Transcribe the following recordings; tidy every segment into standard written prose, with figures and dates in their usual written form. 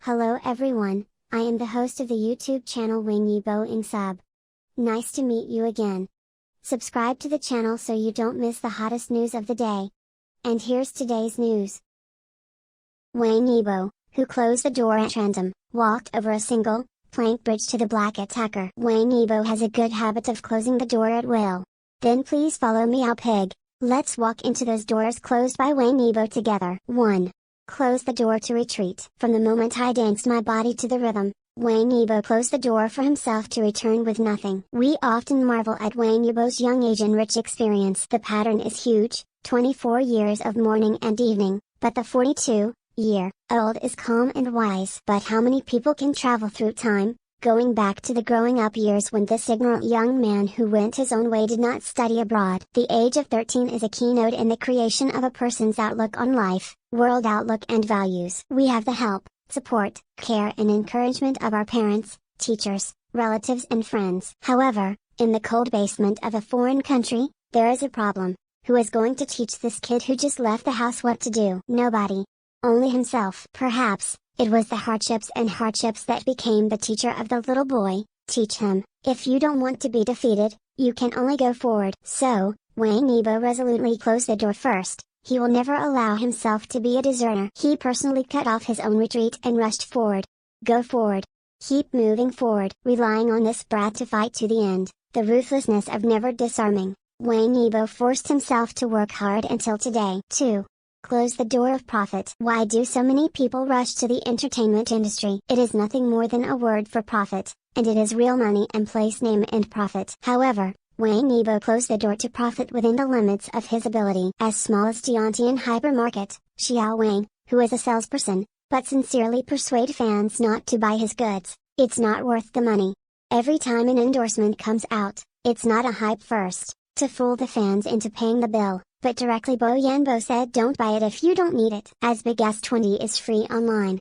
Hello everyone, I am the host of the YouTube channel wangyiboengsub. Nice to meet you again. Subscribe to the channel so you don't miss the hottest news of the day. And here's today's news. Wang Yibo, who closed the door at random, walked over a single, plank bridge to the black attacker. Wang Yibo has a good habit of closing the door at will. Then please follow me out pig. Let's walk into those doors closed by Wang Yibo together. 1. Close the door to retreat. From the moment I danced my body to the rhythm, Wang Yibo closed the door for himself to return with nothing. We often marvel at Wang Yibo's young age and rich experience. The pattern is huge, 24 years of morning and evening, but the 42-year-old is calm and wise. But how many people can travel through time, going back to the growing up years when this ignorant young man who went his own way did not study abroad? The age of 13 is a keynote in the creation of a person's outlook on life, world outlook and values. We have the help, support, care and encouragement of our parents, teachers, relatives and friends. However, in the cold basement of a foreign country, there is a problem. Who is going to teach this kid who just left the house what to do? Nobody. Only himself. Perhaps, it was the hardships that became the teacher of the little boy. Teach him, if you don't want to be defeated, you can only go forward. So, Wang Yibo resolutely closed the door first. He will never allow himself to be a deserter. He personally cut off his own retreat and rushed forward. Go forward. Keep moving forward. Relying on this brat to fight to the end, the ruthlessness of never disarming, Wang Yibo forced himself to work hard until today. 2. Close the door of profit. Why do so many people rush to the entertainment industry? It is nothing more than a word for profit, and it is real money and place name and profit. However, Wang Yibo closed the door to profit within the limits of his ability. As small as Tiantian hypermarket, Xiao Wang, who is a salesperson, but sincerely persuade fans not to buy his goods. It's not worth the money. Every time an endorsement comes out, it's not a hype first, to fool the fans into paying the bill, but directly Bo Yanbo said don't buy it if you don't need it. As big as 20 is free online.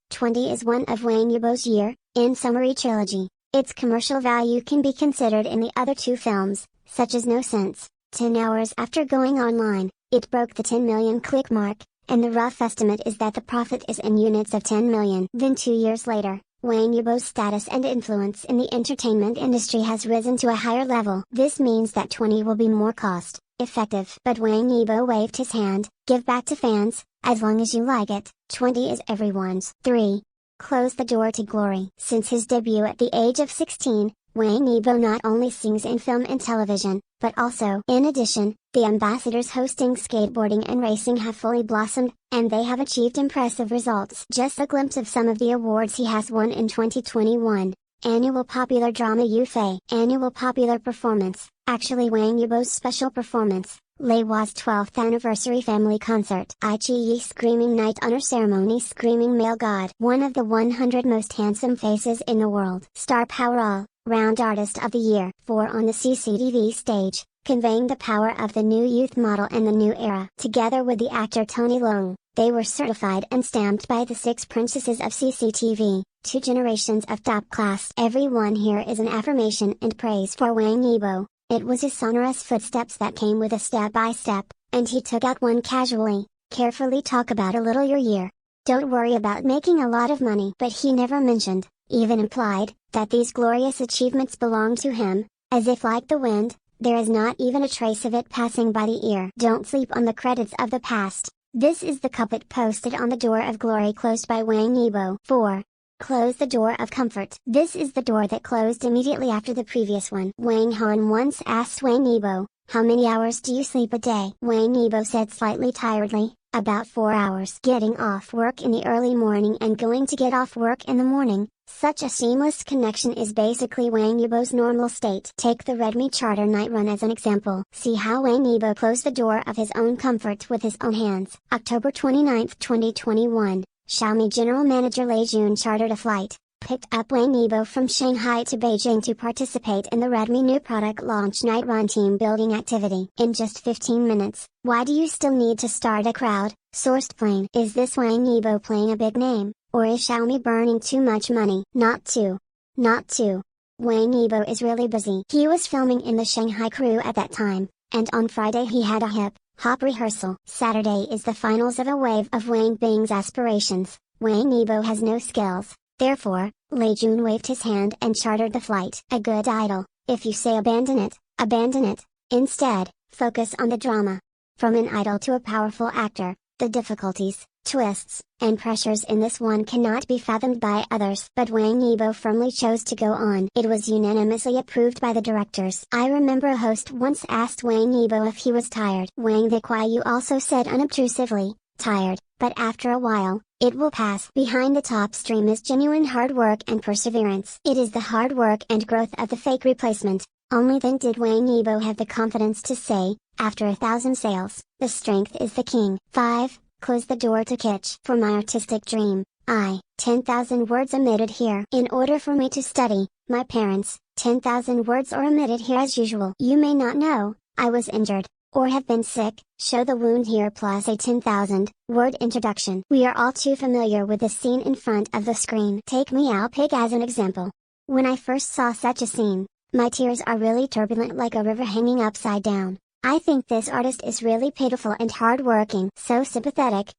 20 is one of Wang Yibo's year, in summary trilogy. Its commercial value can be considered in the other two films, such as No Sense. 10 hours after going online, it broke the 10 million click mark, and the rough estimate is that the profit is in units of 10 million. Then 2 years later, Wang Yibo's status and influence in the entertainment industry has risen to a higher level. This means that 20 will be more cost effective. But Wang Yibo waved his hand, give back to fans, as long as you like it. 20 is everyone's. 3. Close the door to glory. Since his debut at the age of 16, Wang Yibo not only sings in film and television, but also, in addition, the ambassadors hosting skateboarding and racing have fully blossomed, and they have achieved impressive results. Just a glimpse of some of the awards he has won in 2021. Annual Popular Drama UFA. Annual Popular Performance. Actually Wang Yibo's special performance, Leiwa's 12th Anniversary Family Concert. Ichi Screaming Night Honor Ceremony Screaming Male God. One of the 100 most handsome faces in the world. Star Power All Round Artist of the Year. 4 on the CCTV stage, conveying the power of the new youth model and the new era. Together with the actor Tony Leung, they were certified and stamped by the 6 princesses of CCTV, 2 generations of top class. Everyone here is an affirmation and praise for Wang Yibo. It was his sonorous footsteps that came with a step-by-step, and he took out one casually. Carefully talk about a little your year. Don't worry about making a lot of money. But he never mentioned, even implied, that these glorious achievements belong to him, as if like the wind, there is not even a trace of it passing by the ear. Don't sleep on the credits of the past. This is the couplet posted on the door of glory closed by Wang Yibo. 4. Close the door of comfort. This is the door that closed immediately after the previous one. Wang Han once asked Wang Yibo, how many hours do you sleep a day? Wang Yibo said slightly tiredly, about 4 hours. Getting off work in the early morning and going to get off work in the morning, such a seamless connection is basically Wang Yibo's normal state. Take the Redmi Charter night run as an example. See how Wang Yibo closed the door of his own comfort with his own hands. October 29, 2021. Xiaomi General Manager Lei Jun chartered a flight, picked up Wang Yibo from Shanghai to Beijing to participate in the Redmi new product launch night run team building activity. In just 15 minutes, why do you still need to start a crowd? Sourced plane. Is this Wang Yibo playing a big name, or is Xiaomi burning too much money? Not to. Wang Yibo is really busy. He was filming in the Shanghai crew at that time, and on Friday he had a hip hop rehearsal. Saturday is the finals of a wave of Wang Bing's aspirations, Wang Yibo has no skills, therefore, Lei Jun waved his hand and chartered the flight. A good idol, if you say abandon it, abandon it. Instead, focus on the drama. From an idol to a powerful actor, the difficulties, twists, and pressures in this one cannot be fathomed by others. But Wang Yibo firmly chose to go on. It was unanimously approved by the directors. I remember a host once asked Wang Yibo if he was tired. Wang the Yu also said unobtrusively, tired, but after a while, it will pass. Behind the top stream is genuine hard work and perseverance. It is the hard work and growth of the fake replacement. Only then did Wang Yibo have the confidence to say, after 1,000 sales, the strength is the king. 5. Close the door to kitsch. For my artistic dream, 10,000 words omitted here. In order for me to study, my parents, 10,000 words are omitted here as usual. You may not know, I was injured, or have been sick, show the wound here plus a 10,000 word introduction. We are all too familiar with the scene in front of the screen. Take Meow Pig as an example. When I first saw such a scene, my tears are really turbulent like a river hanging upside down. I think this artist is really pitiful and hard-working. So sympathetic,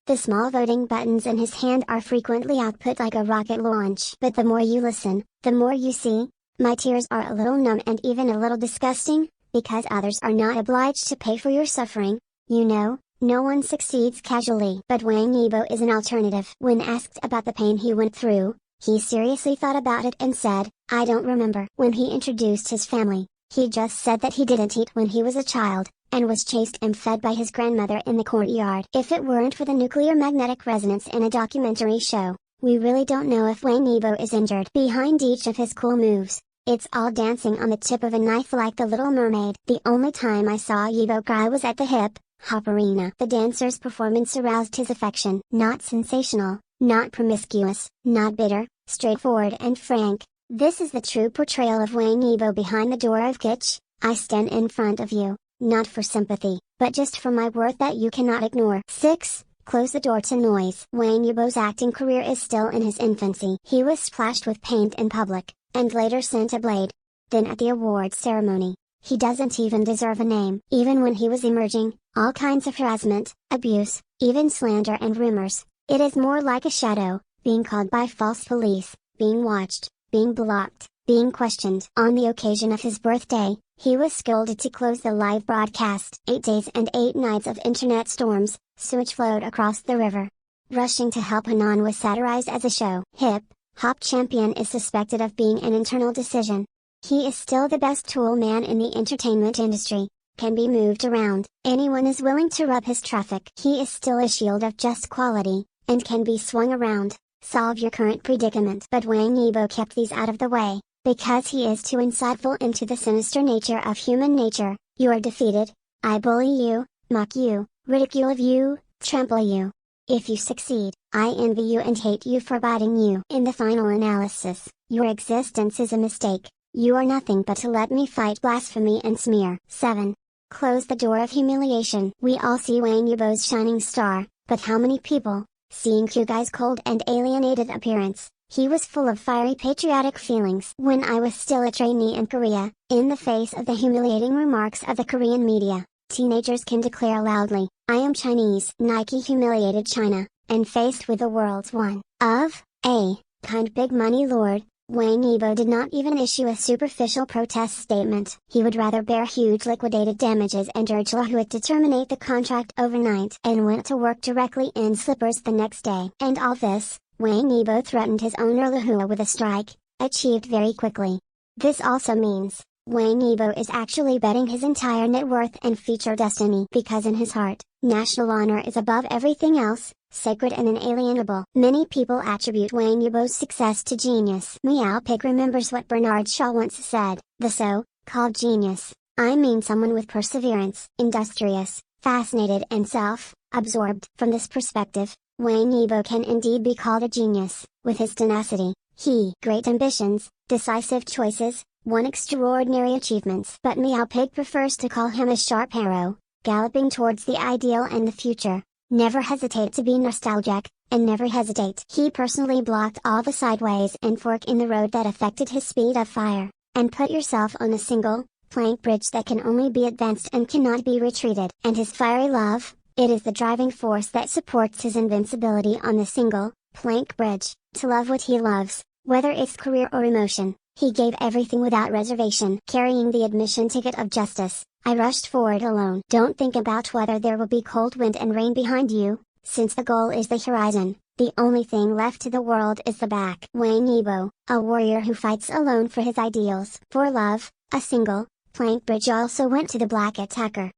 the small voting buttons in his hand are frequently output like a rocket launch. But the more you listen, the more you see. My tears are a little numb and even a little disgusting, because others are not obliged to pay for your suffering, you know. No one succeeds casually. But Wang Yibo is an alternative. When asked about the pain he went through, he seriously thought about it and said, I don't remember. When he introduced his family, he just said that he didn't eat when he was a child, and was chased and fed by his grandmother in the courtyard. If it weren't for the nuclear magnetic resonance in a documentary show, we really don't know if Wang Yibo is injured. Behind each of his cool moves, it's all dancing on the tip of a knife like the Little Mermaid. The only time I saw Yibo cry was at the hip hop arena. The dancer's performance aroused his affection. Not sensational, not promiscuous, not bitter, straightforward and frank. This is the true portrayal of Wang Yibo behind the door of kitsch. I stand in front of you, not for sympathy, but just for my worth that you cannot ignore. 6. Close the door to noise. Wang Yibo's acting career is still in his infancy. He was splashed with paint in public, and later sent a blade. Then at the awards ceremony, he doesn't even deserve a name. Even when he was emerging, all kinds of harassment, abuse, even slander and rumors. It is more like a shadow, being called by false police, being watched, being blocked, being questioned. On the occasion of his birthday, he was scolded to close the live broadcast. 8 days and 8 nights of internet storms, sewage flowed across the river. Rushing to help Hanan was satirized as a show. Hip hop champion is suspected of being an internal decision. He is still the best tool man in the entertainment industry, can be moved around. Anyone is willing to rub his traffic. He is still a shield of just quality, and can be swung around. Solve your current predicament. But Wang Yibo kept these out of the way, because he is too insightful into the sinister nature of human nature. You are defeated, I bully you, mock you, ridicule you, trample you. If you succeed, I envy you and hate you for biting you. In the final analysis, your existence is a mistake. You are nothing but to let me fight blasphemy and smear. 7. Close the door of humiliation. We all see Wang Yibo's shining star, but how many people, seeing Kyugai's cold and alienated appearance, he was full of fiery patriotic feelings. When I was still a trainee in Korea, in the face of the humiliating remarks of the Korean media, teenagers can declare loudly, I am Chinese. Nike humiliated China, and faced with the world's one of a kind big money lord, Wang Yibo did not even issue a superficial protest statement. He would rather bear huge liquidated damages and urge Lahua to terminate the contract overnight, and went to work directly in slippers the next day. And all this, Wang Yibo threatened his owner Lahua with a strike, achieved very quickly. This also means, Wang Yibo is actually betting his entire net worth and future destiny, because in his heart, national honor is above everything else, sacred and inalienable. Many people attribute Wang Yibo's success to genius. Meow Pig remembers what Bernard Shaw once said, the so-called genius, I mean someone with perseverance, industrious, fascinated and self-absorbed. From this perspective, Wang Yibo can indeed be called a genius. With his tenacity, great ambitions, decisive choices, won extraordinary achievements. But Meow Pig prefers to call him a sharp arrow, galloping towards the ideal and the future. Never hesitate to be nostalgic, and never hesitate. He personally blocked all the sideways and fork in the road that affected his speed of fire, and put yourself on a single, plank bridge that can only be advanced and cannot be retreated. And his fiery love, It is the driving force that supports his invincibility on the single, plank bridge. To love what he loves, whether it's career or emotion, he gave everything without reservation. Carrying the admission ticket of justice, I rushed forward alone. Don't think about whether there will be cold wind and rain behind you, since the goal is the horizon. The only thing left to the world is the back. Wang Yibo, a warrior who fights alone for his ideals. For love, a single, plank bridge also went to the black attacker.